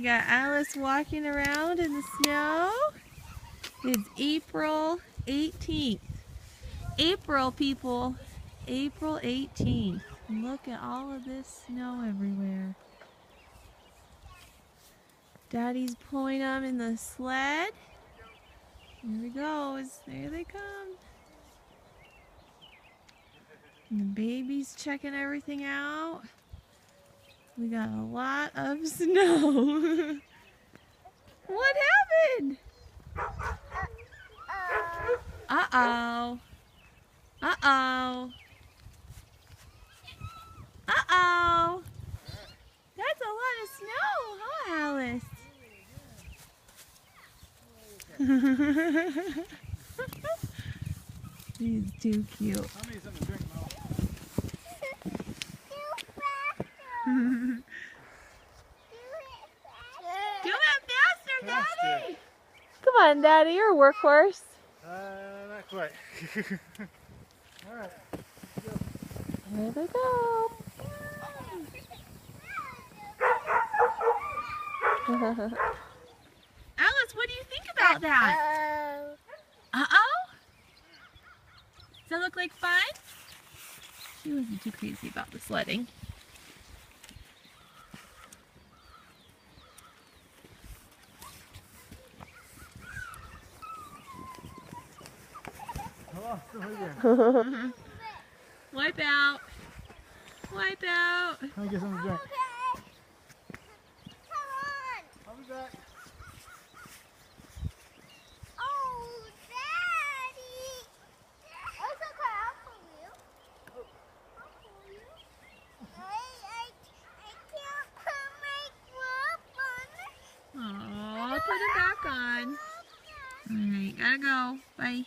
We got Alice walking around in the snow. It's April 18th. April, people. April 18th. Look at all of this snow everywhere. Daddy's pulling them in the sled. Here it goes. There they come. And the baby's checking everything out. We got a lot of snow. What happened? Uh-oh. Uh-oh. Uh-oh. That's a lot of snow, huh, Alice? He's too cute. I need something to drink, Mom. Do it faster, Daddy! Come on, Daddy, you're a workhorse. Not quite. Alright. Here they go. Alice, what do you think about that? Uh-oh? Does that look like fun? She wasn't too crazy about the sledding. Wipe out. Wipe out. Let me get something to drink. I'll be back. Aw, put it back on. Alright, gotta go. Bye.